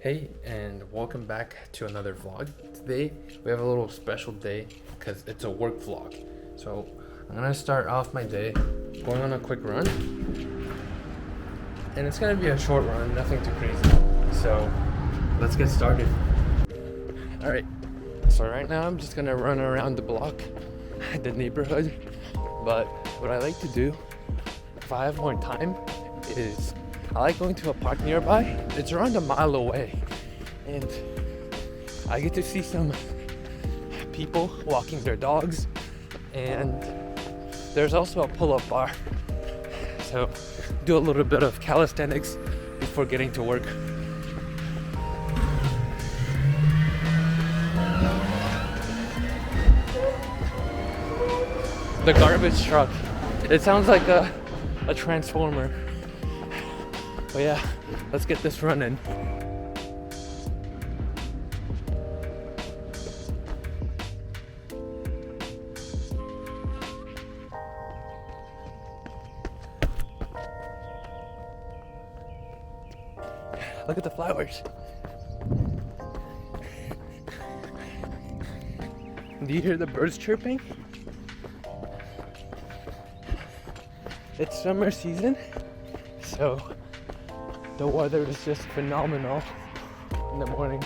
Hey, and welcome back to another vlog. Today we have a little special day because it's a work vlog. So I'm gonna start off my day going on a quick run, and it's gonna be a short run, nothing too crazy. So let's get started. All right. So right now I'm just gonna run around the block, the neighborhood. But what I like to do, if I have more time, is I like going to a park nearby. It's around a mile away, and I get to see some people walking their dogs, and there's also a pull-up bar. So do a little bit of calisthenics before getting to work. The garbage truck. It sounds like a transformer. But yeah, let's get this running. Look at the flowers. Do you hear the birds chirping? It's summer season, so the weather is just phenomenal in the morning.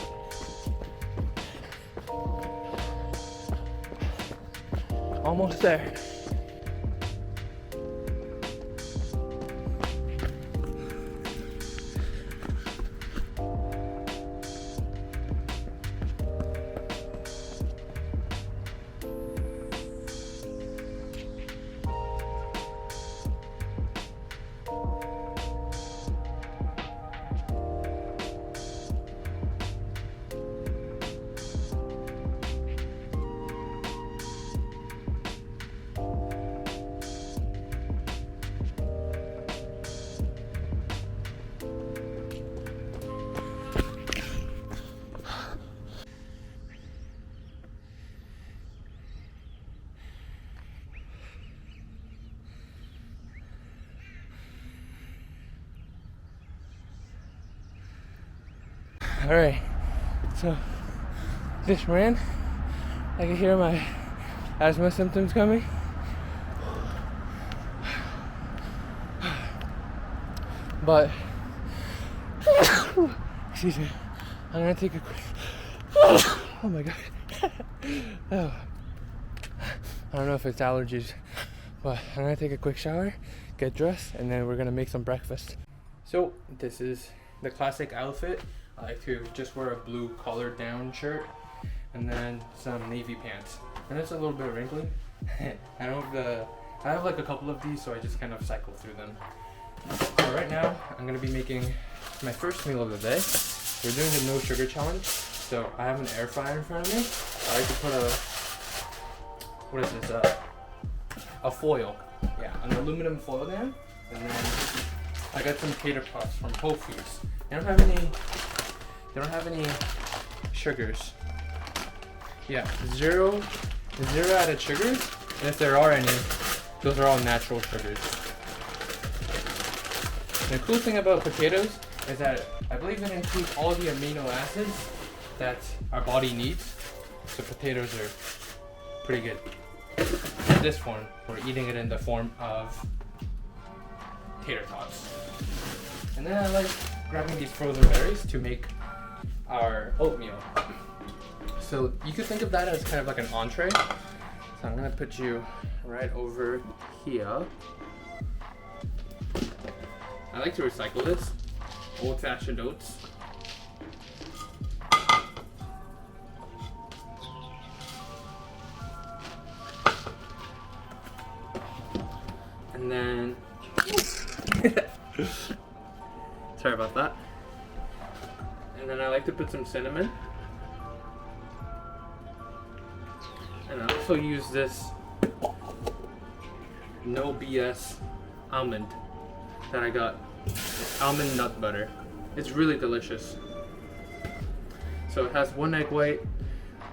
Almost there. All right, so this ran. I can hear my asthma symptoms coming. But, excuse me, I'm gonna take a quick, oh my God. Oh. I don't know if it's allergies, but I'm gonna take a quick shower, get dressed, and then we're gonna make some breakfast. So this is the classic outfit. I like to just wear a blue collared down shirt and then some navy pants. And it's a little bit wrinkly. I have like a couple of these, so I just kind of cycle through them. So right now, I'm gonna be making my first meal of the day. We're doing the no sugar challenge. So I have an air fryer in front of me. I like to put a foil. Yeah, an aluminum foil down. And then I got some tater tots from Whole Foods. They don't have any sugars. Yeah, zero added sugars, and if there are any, those are all natural sugars. And the cool thing about potatoes is that I believe it includes all the amino acids that our body needs, so potatoes are pretty good. In this form, we're eating it in the form of tater tots. And then I like grabbing these frozen berries to make our oatmeal. So you could think of that as kind of like an entree. So I'm gonna put you right over here. I like to recycle this. Old-fashioned oats. And then sorry about that. And then I like to put some cinnamon. And I also use this no BS almond that I got. Almond nut butter. It's really delicious. So it has 1 egg white,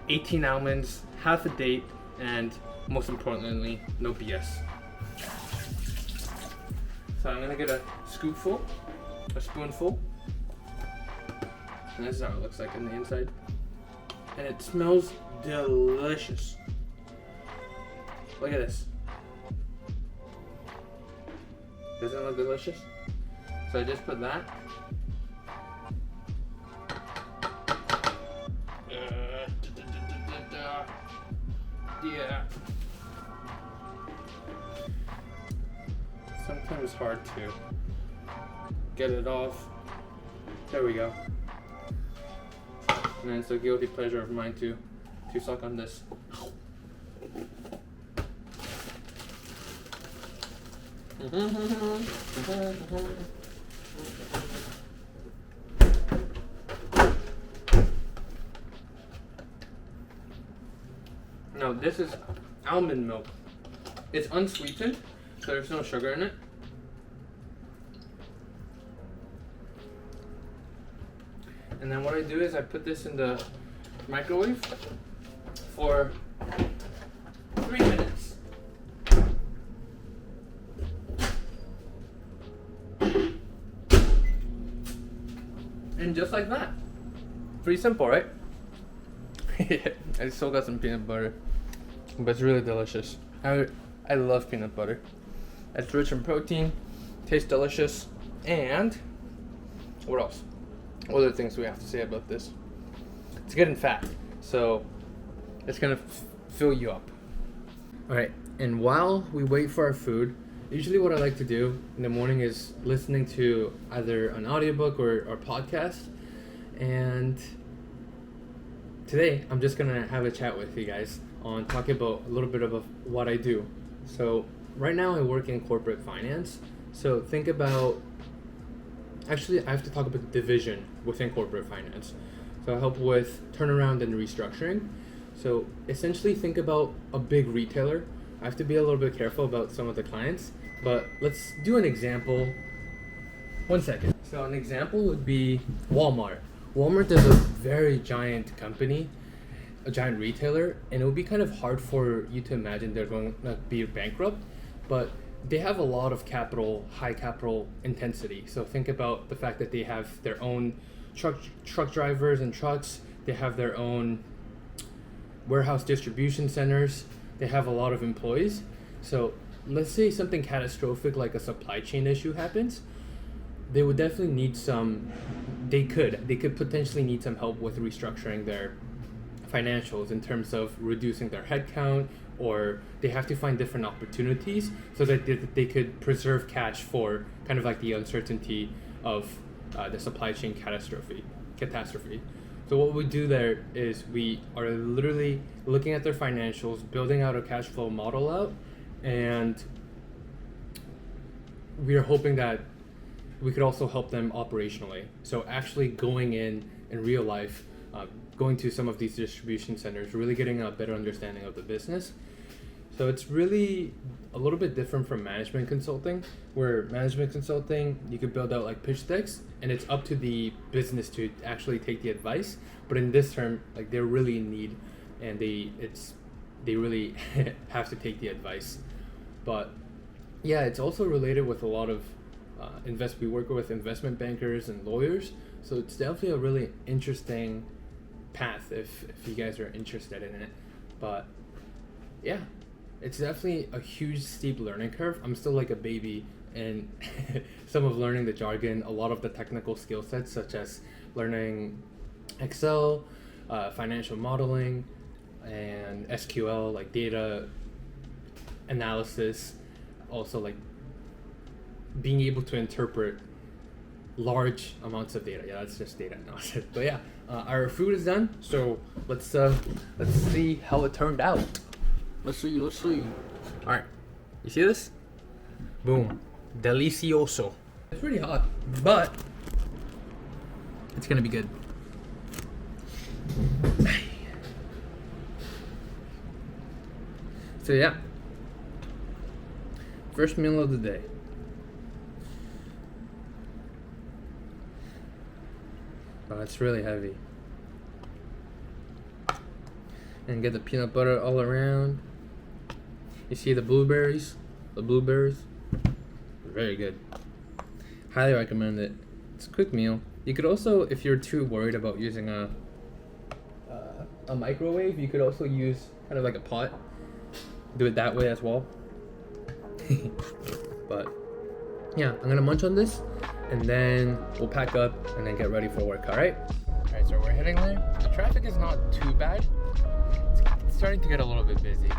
18 almonds, half a date, and most importantly, no BS. So I'm gonna get a spoonful. And this is how it looks like on the inside. And it smells delicious. Look at this. Doesn't it look delicious? So I just put that. Yeah. Sometimes it's hard to get it off. There we go. And it's a guilty pleasure of mine to suck on this. No, this is almond milk. It's unsweetened, so there's no sugar in it. And then what I do is I put this in the microwave for 3 minutes. And just like that. Pretty simple, right? I still got some peanut butter, but it's really delicious. I love peanut butter. It's rich in protein, tastes delicious, and what else? What other things do we have to say about this? It's good in fat, so it's gonna fill you up. All right, and while we wait for our food, usually what I like to do in the morning is listening to either an audiobook or podcast. And today I'm just gonna have a chat with you guys on talking about a little bit of what I do. So right now I work in corporate finance. So think about, actually I have to talk about the division within corporate finance. So I help with turnaround and restructuring. So essentially think about a big retailer. I have to be a little bit careful about some of the clients, but let's do an example. 1 second. So an example would be Walmart. Walmart is a very giant company, a giant retailer, and it would be kind of hard for you to imagine they're going to be bankrupt, but they have a lot of capital, high capital intensity. So think about the fact that they have their own truck drivers and trucks, they have their own warehouse distribution centers, they have a lot of employees. So let's say something catastrophic like a supply chain issue happens, they would definitely need they could potentially need some help with restructuring their financials in terms of reducing their headcount, or they have to find different opportunities so that they could preserve cash for kind of like the uncertainty of the supply chain catastrophe. So what we do there is we are literally looking at their financials, building out a cash flow model out, and we are hoping that we could also help them operationally. So actually going in real life, going to some of these distribution centers, really getting a better understanding of the business. So it's really a little bit different from management consulting, where management consulting, you could build out like pitch decks and it's up to the business to actually take the advice. But in this term, like they're really in need and they really have to take the advice. But yeah, it's also related with a lot of we work with investment bankers and lawyers. So it's definitely a really interesting path if you guys are interested in it. But yeah, it's definitely a huge steep learning curve. I'm still like a baby in some of learning the jargon, a lot of the technical skill sets such as learning Excel, financial modeling, and SQL, like data analysis, also like being able to interpret large amounts of data. Yeah, that's just data analysis. But yeah, our food is done, so let's see how it turned out. Let's see. All right, you see this? Boom, delicioso. It's pretty hot, but it's gonna be good. So yeah, first meal of the day. Oh, it's really heavy. And get the peanut butter all around. You see the blueberries? Very good. Highly recommend it. It's a quick meal. You could also, if you're too worried about using a microwave, you could also use kind of like a pot. Do it that way as well. But yeah, I'm gonna munch on this and then we'll pack up and then get ready for work. All right, so we're heading there. The traffic is not too bad. It's starting to get a little bit busy,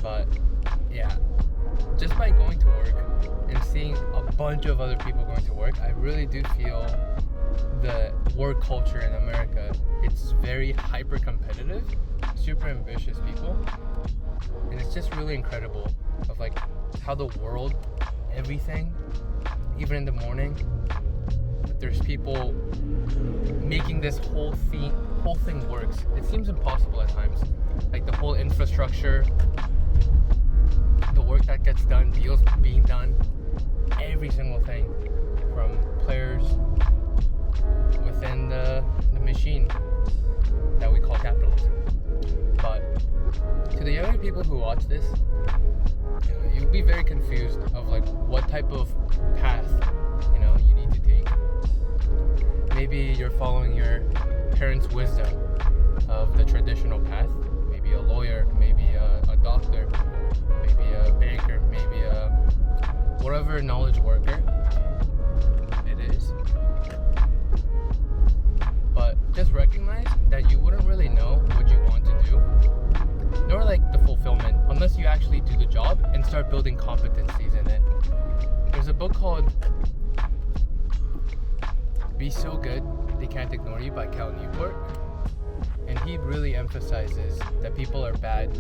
but yeah, just by going to work and seeing a bunch of other people going to work, I really do feel the work culture in America, it's very hyper competitive, super ambitious people, and it's just really incredible of like how the world, everything, even in the morning, there's people making this whole thing works. It seems impossible at times, like the whole infrastructure, the work that gets done, deals being done, every single thing from players within the machine that we call capitalism. But to the younger people who watch this, you'll be very confused of like what type of path you need to take. Maybe you're following your parents' wisdom of the traditional path, maybe a lawyer, maybe a doctor, maybe a banker, maybe a whatever knowledge worker it is. But just recognize that you wouldn't really know what you want to do, nor like the fulfillment, unless you actually do the job and start building competencies in it. There's a book called Be So Good They Can't Ignore You by Cal Newport, and he really emphasizes that people are bad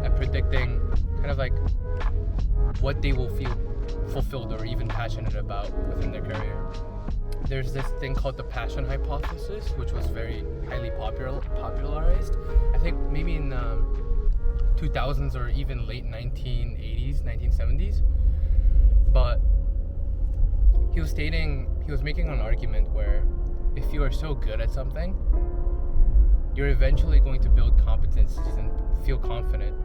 at predicting kind of like what they will feel fulfilled or even passionate about within their career. There's this thing called the passion hypothesis, which was very highly popularized, I think maybe in 2000s or even late 1980s, 1970s. But he was making an argument where if you are so good at something, you're eventually going to build competencies and feel confident.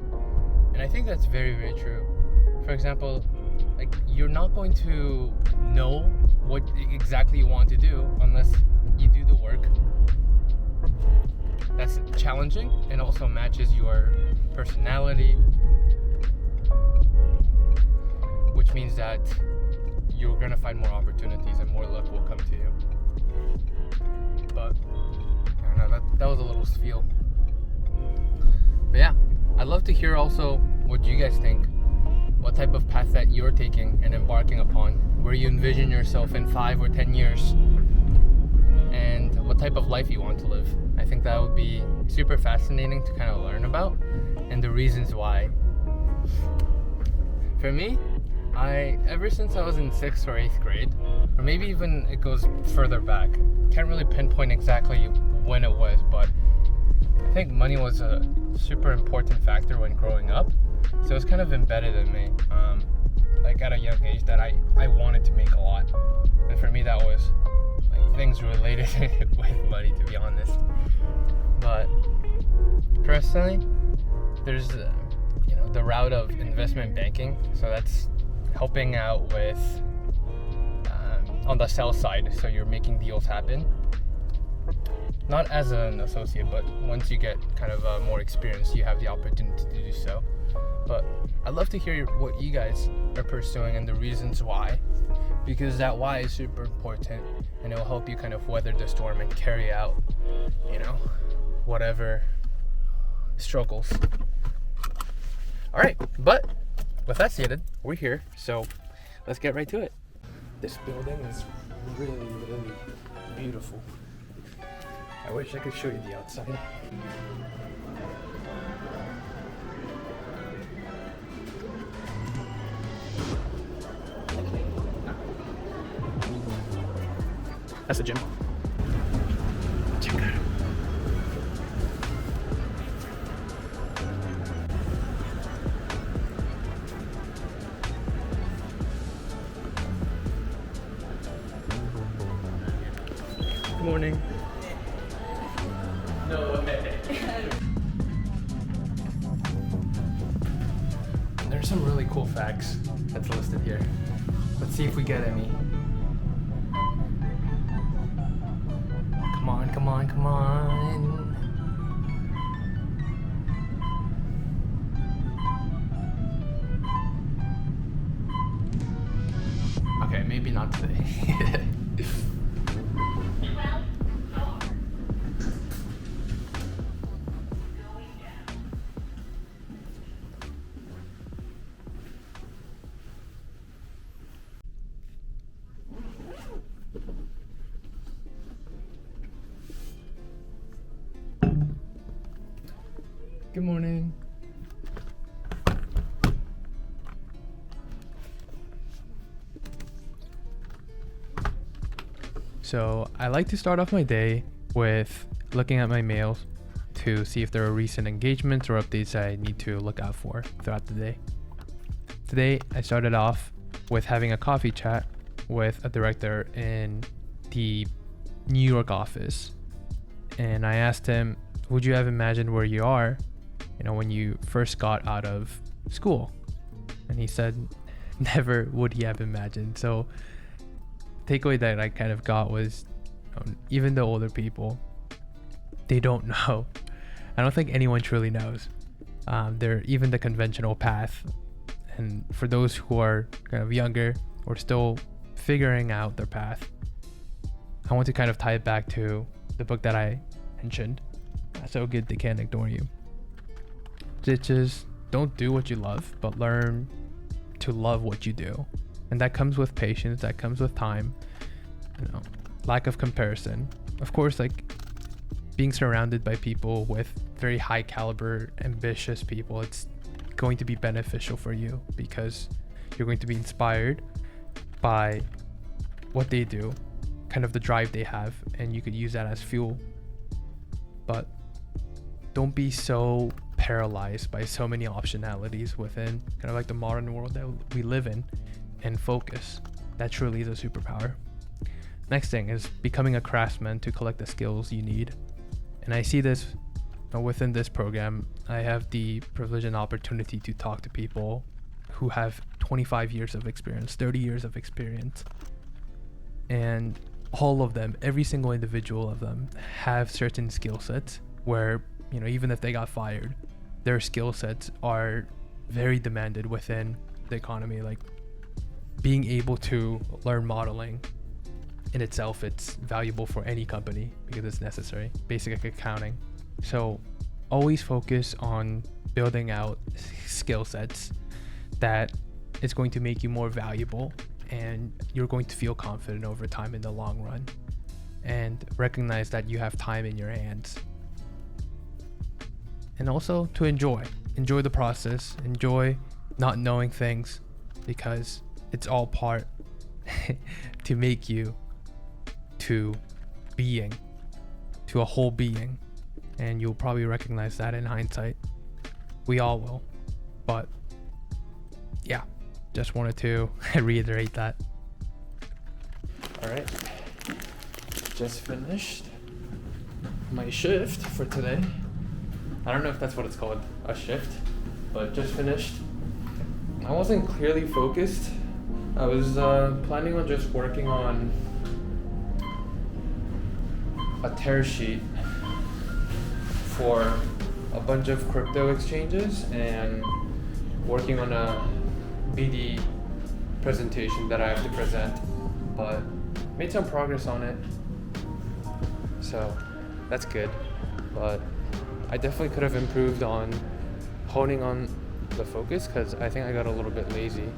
And I think that's very, very true. For example, like you're not going to know what exactly you want to do unless you do the work that's challenging and also matches your personality, which means that you're gonna find more opportunities and more luck will come to you. But I don't know, that was a little spiel. But yeah, I'd love to hear also what you guys think. What type of path that you're taking and embarking upon, where you envision yourself in 5 or 10 years, and what type of life you want to live. I think that would be super fascinating to kind of learn about, and the reasons why. For me, ever since I was in 6th or 8th grade, or maybe even it goes further back, can't really pinpoint exactly when it was, but I think money was a super important factor when growing up. So it's kind of embedded in me, like at a young age, that I wanted to make a lot. And for me, that was like things related with money, to be honest. But personally, there's the route of investment banking. So that's helping out with on the sell side. So you're making deals happen. Not as an associate, but once you get kind of more experience, you have the opportunity to do so. But I'd love to hear what you guys are pursuing and the reasons why, because that why is super important and it will help you kind of weather the storm and carry out, whatever struggles. All right, but with that stated, we're here, so let's get right to it. This building is really, really beautiful. I wish I could show you the outside. That's the gym. Check it out. Good morning. No way. There's some really cool facts that's listed here. Let's see if we get any. Come on, come on, come on. Okay, maybe not today. Good morning. So I like to start off my day with looking at my mails to see if there are recent engagements or updates I need to look out for throughout the day. Today, I started off with having a coffee chat with a director in the New York office. And I asked him, would you have imagined where you are, when you first got out of school? And he said, never would he have imagined. So takeaway that I kind of got was, even the older people, they don't know. I don't think anyone truly knows. They're even the conventional path. And for those who are kind of younger or still figuring out their path, I want to kind of tie it back to the book that I mentioned, So Good They Can't Ignore You. Just don't do what you love, but learn to love what you do. And that comes with patience, that comes with time, lack of comparison. Of course, like being surrounded by people with very high caliber, ambitious people, it's going to be beneficial for you because you're going to be inspired by what they do, kind of the drive they have, and you could use that as fuel. But don't be so paralyzed by so many optionalities within kind of like the modern world that we live in, and focus. That truly is a superpower. Next thing is becoming a craftsman to collect the skills you need. And I see this within this program. I have the privilege and opportunity to talk to people who have 25 years of experience, 30 years of experience. And all of them, every single individual of them, have certain skill sets where, even if they got fired, their skill sets are very demanded within the economy. Like being able to learn modeling in itself, it's valuable for any company because it's necessary. Basic accounting. So always focus on building out skill sets that is going to make you more valuable, and you're going to feel confident over time in the long run, and recognize that you have time in your hands. And also to enjoy the process, enjoy not knowing things, because it's all part to make you to a whole being. And you'll probably recognize that in hindsight. We all will. But yeah, just wanted to reiterate that. All right, just finished my shift for today. I don't know if that's what it's called, a shift, but just finished. I wasn't clearly focused. I was planning on just working on a tear sheet for a bunch of crypto exchanges and working on a BD presentation that I have to present, but made some progress on it, so that's good. But I definitely could have improved on honing on the focus, because I think I got a little bit lazy.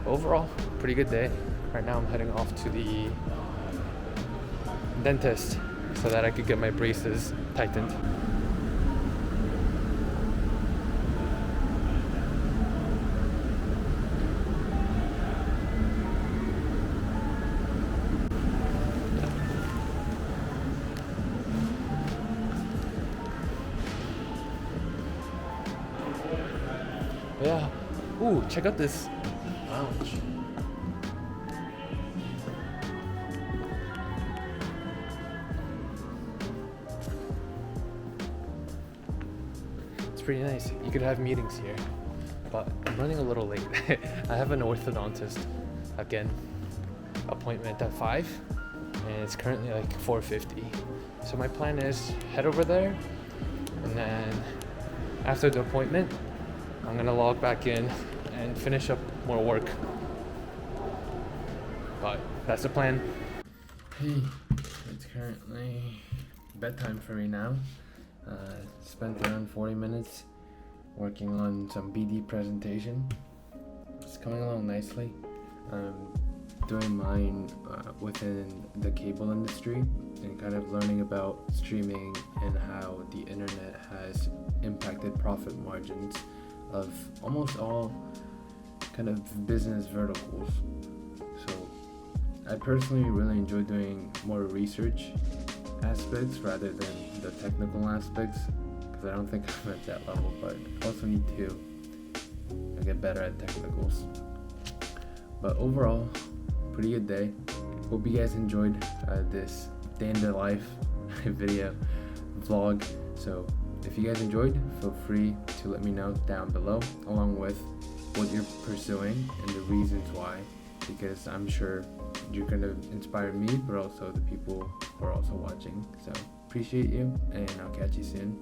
Overall, pretty good day. Right now I'm heading off to the dentist so that I could get my braces tightened. Yeah. Ooh, check out this lounge. It's pretty nice. You could have meetings here. But I'm running a little late. I have an orthodontist, again, appointment at 5, and it's currently like 4:50. So my plan is head over there, and then after the appointment, I'm gonna log back in and finish up more work. But that's the plan. Hey, it's currently bedtime for me now. Spent around 40 minutes working on some BD presentation. It's coming along nicely. Doing mine within the cable industry and kind of learning about streaming and how the internet has impacted profit margins of almost all kind of business verticals. So I personally really enjoy doing more research aspects rather than the technical aspects, because I don't think I'm at that level, but I also need to get better at technicals. But overall, pretty good day. Hope you guys enjoyed this day in the life video vlog. So if you guys enjoyed, feel free to let me know down below, along with what you're pursuing and the reasons why, because I'm sure you're gonna inspire me, but also the people who are also watching. So appreciate you, and I'll catch you soon.